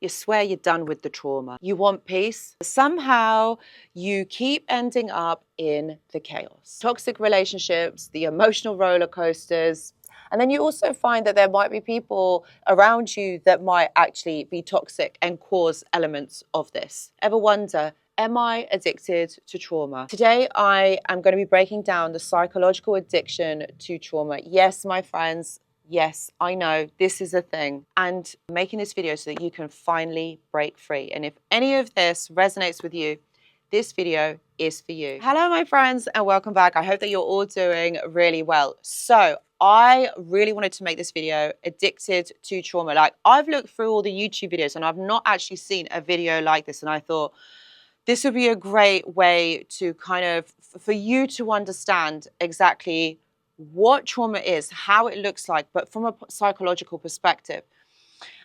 You swear you're done with the trauma. You want peace. Somehow you keep ending up in the chaos. Toxic relationships, the emotional roller coasters. And then you also find that there might be people around you that might actually be toxic and cause elements of this. Ever wonder, am I addicted to trauma? Today, I am going to be breaking down the psychological addiction to trauma. Yes, my friends. Yes, I know this is a thing, and I'm making this video so that you can finally break free. And if any of this resonates with you, this video is for you. Hello, my friends, and welcome back. I hope that you're all doing really well. So I really wanted to make this video, addicted to trauma. Like, I've looked through all the YouTube videos and I've not actually seen a video like this. And I thought this would be a great way to kind of, for you to understand exactly what trauma is, how it looks like, but from a psychological perspective.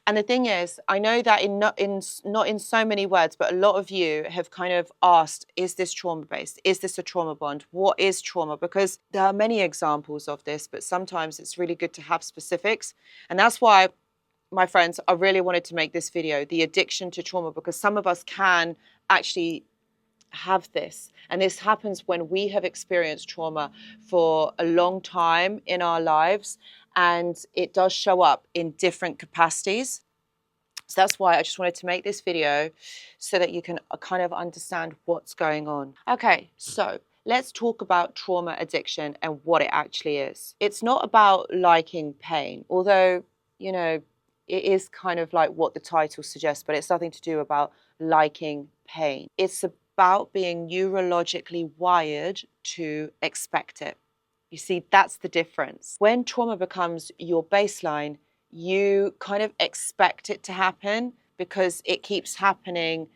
And the thing is, I know that not in so many words, but a lot of you have kind of asked, is this trauma-based? Is this a trauma bond? What is trauma? Because there are many examples of this, but sometimes it's really good to have specifics. And that's why, my friends, I really wanted to make this video, the addiction to trauma, because some of us can actually have this. And this happens when we have experienced trauma for a long time in our lives, and it does show up in different capacities. So that's why I just wanted to make this video so that you can kind of understand what's going on. Okay, so let's talk about trauma addiction and what it actually is. It's not about liking pain, although, you know, it is kind of like what the title suggests, but it's nothing to do about liking pain. It's about being neurologically wired to expect it. You see, that's the difference. When trauma becomes your baseline, you kind of expect it to happen because it keeps happening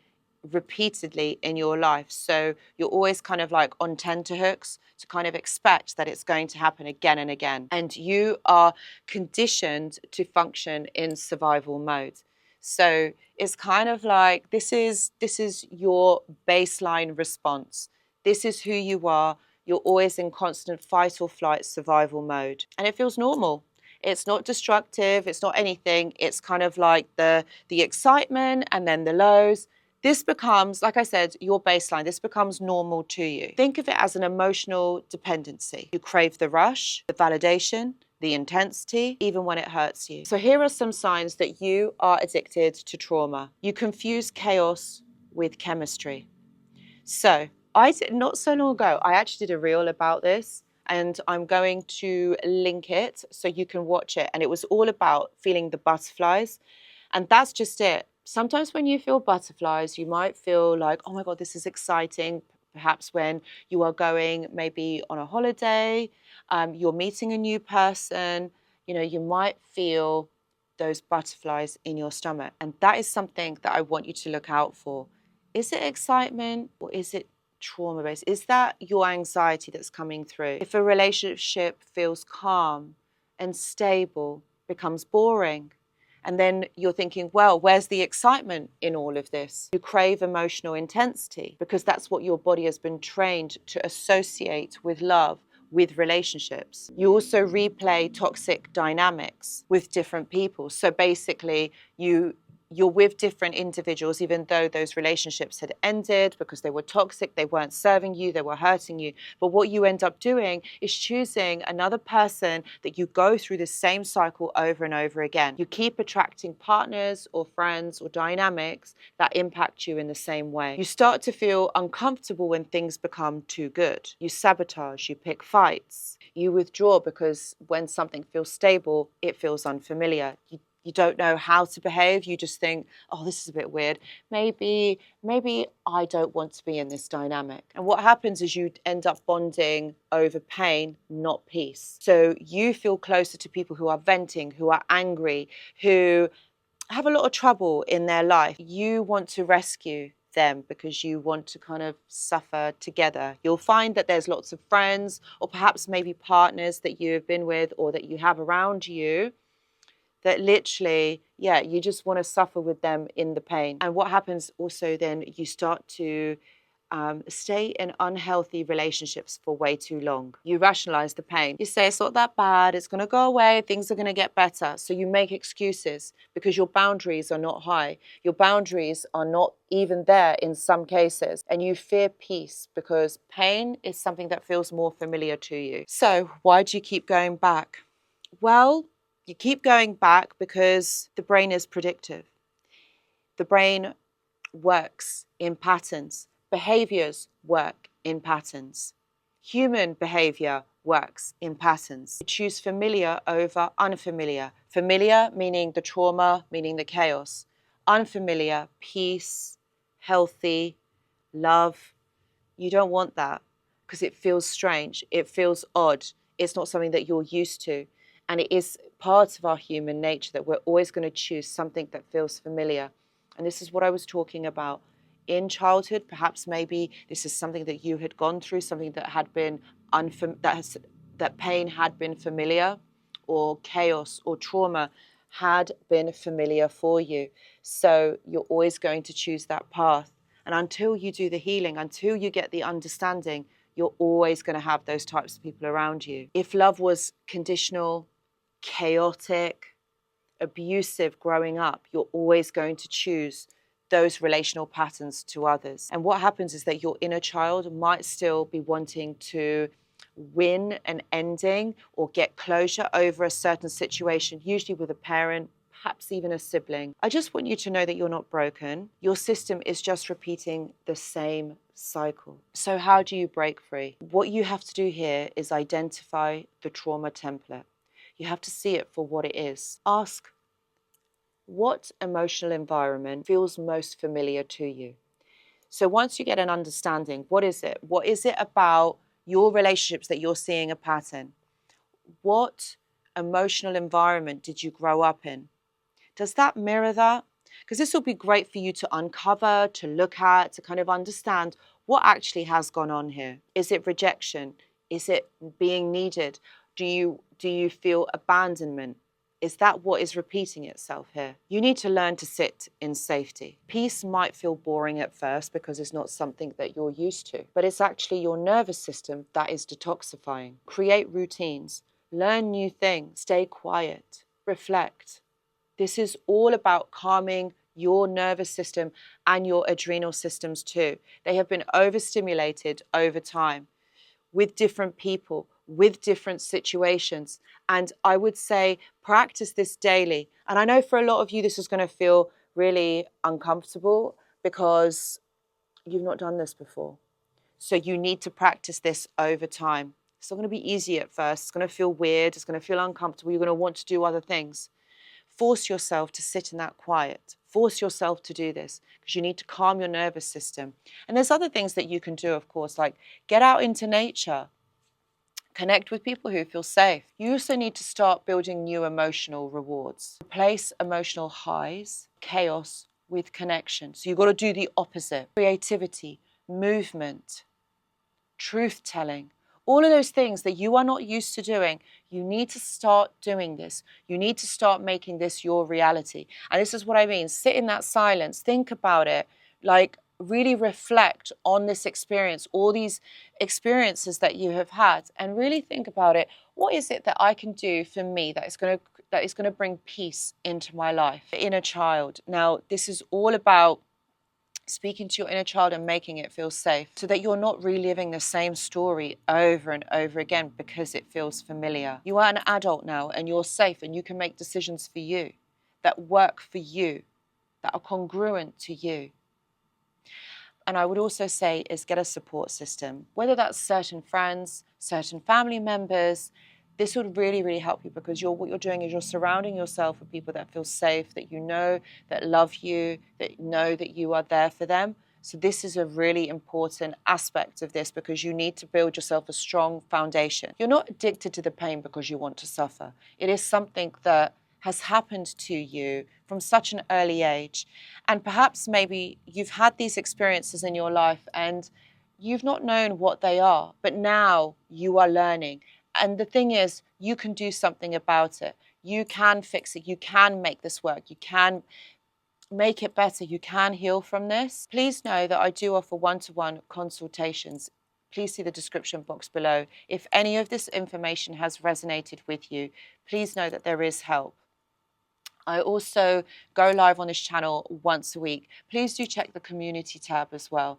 repeatedly in your life. So you're always kind of like on tenterhooks to kind of expect that it's going to happen again and again. And you are conditioned to function in survival mode. So it's kind of like this is your baseline response. This is who you are. You're always in constant fight or flight survival mode. And it feels normal. It's not destructive. It's not anything. It's kind of like the excitement and then the lows. This becomes, like I said, your baseline. This becomes normal to you. Think of it as an emotional dependency. You crave the rush, the validation, the intensity, even when it hurts you. So here are some signs that you are addicted to trauma. You confuse chaos with chemistry. So not so long ago, I actually did a reel about this, and I'm going to link it so you can watch it. And it was all about feeling the butterflies. And that's just it. Sometimes when you feel butterflies, you might feel like, oh my God, this is exciting. Perhaps when you are going maybe on a holiday, you're meeting a new person, you know, you might feel those butterflies in your stomach. And that is something that I want you to look out for. Is it excitement or is it trauma-based? Is that your anxiety that's coming through? If a relationship feels calm and stable, becomes boring, and then you're thinking, well, where's the excitement in all of this? You crave emotional intensity because that's what your body has been trained to associate with love, with relationships. You also replay toxic dynamics with different people. So basically, you're with different individuals, even though those relationships had ended because they were toxic, they weren't serving you, they were hurting you. But what you end up doing is choosing another person that you go through the same cycle over and over again. You keep attracting partners or friends or dynamics that impact you in the same way. You start to feel uncomfortable when things become too good. You sabotage, you pick fights, you withdraw because when something feels stable, it feels unfamiliar. You don't know how to behave. You just think, oh, this is a bit weird. Maybe I don't want to be in this dynamic. And what happens is you end up bonding over pain, not peace. So you feel closer to people who are venting, who are angry, who have a lot of trouble in their life. You want to rescue them because you want to kind of suffer together. You'll find that there's lots of friends or perhaps maybe partners that you have been with or that you have around you that literally, yeah, you just want to suffer with them in the pain. And what happens also then, you start to stay in unhealthy relationships for way too long. You rationalize the pain. You say it's not that bad, it's going to go away, things are going to get better. So you make excuses because your boundaries are not high. Your boundaries are not even there in some cases. And you fear peace because pain is something that feels more familiar to you. So why do you keep going back? Well, you keep going back because the brain is predictive. The brain works in patterns. Behaviors work in patterns. Human behavior works in patterns. You choose familiar over unfamiliar. Familiar meaning the trauma, meaning the chaos. Unfamiliar, peace, healthy, love. You don't want that because it feels strange. It feels odd. It's not something that you're used to. And it is part of our human nature that we're always going to choose something that feels familiar. And this is what I was talking about. In childhood, perhaps maybe this is something that you had gone through, something that had been that pain had been familiar, or chaos or trauma had been familiar for you. So you're always going to choose that path. And until you do the healing, until you get the understanding, you're always going to have those types of people around you. If love was conditional, chaotic, abusive growing up, you're always going to choose those relational patterns to others. And what happens is that your inner child might still be wanting to win an ending or get closure over a certain situation, usually with a parent, perhaps even a sibling. I just want you to know that you're not broken. Your system is just repeating the same cycle. So how do you break free? What you have to do here is identify the trauma template. You have to see it for what it is. Ask, what emotional environment feels most familiar to you? So once you get an understanding, what is it? What is it about your relationships that you're seeing a pattern? What emotional environment did you grow up in? Does that mirror that? Because this will be great for you to uncover, to look at, to kind of understand what actually has gone on here. Is it rejection? Is it being needed? Do you feel abandonment? Is that what is repeating itself here? You need to learn to sit in safety. Peace might feel boring at first because it's not something that you're used to, but it's actually your nervous system that is detoxifying. Create routines, learn new things, stay quiet, reflect. This is all about calming your nervous system and your adrenal systems too. They have been overstimulated over time with different people, with different situations. And I would say practice this daily. And I know for a lot of you, this is going to feel really uncomfortable because you've not done this before. So you need to practice this over time. It's not going to be easy at first. It's going to feel weird. It's going to feel uncomfortable. You're going to want to do other things. Force yourself to sit in that quiet. Force yourself to do this because you need to calm your nervous system. And there's other things that you can do, of course, like get out into nature, connect with people who feel safe. You also need to start building new emotional rewards. Replace emotional highs, chaos with connection. So you've got to do the opposite. Creativity, movement, truth-telling. All of those things that you are not used to doing, you need to start doing this. You need to start making this your reality. And this is what I mean. Sit in that silence. Think about it. Like, really reflect on this experience, all these experiences that you have had, and really think about it. What is it that I can do for me that is going to bring peace into my life? Inner child. Now, this is all about speaking to your inner child and making it feel safe so that you're not reliving the same story over and over again because it feels familiar. You are an adult now and you're safe and you can make decisions for you that work for you, that are congruent to you. And I would also say is get a support system, whether that's certain friends, certain family members. This would really, really help you because what you're doing is you're surrounding yourself with people that feel safe, that you know, that love you, that know that you are there for them. So this is a really important aspect of this because you need to build yourself a strong foundation. You're not addicted to the pain because you want to suffer. It is something that has happened to you from such an early age. And perhaps maybe you've had these experiences in your life and you've not known what they are, but now you are learning. And the thing is, you can do something about it. You can fix it. You can make this work. You can make it better. You can heal from this. Please know that I do offer one-to-one consultations. Please see the description box below. If any of this information has resonated with you, please know that there is help. I also go live on this channel once a week. Please do check the community tab as well.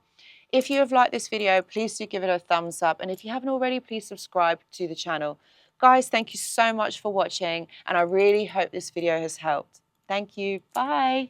If you have liked this video, please do give it a thumbs up. And if you haven't already, please subscribe to the channel. Guys, thank you so much for watching, and I really hope this video has helped. Thank you. Bye.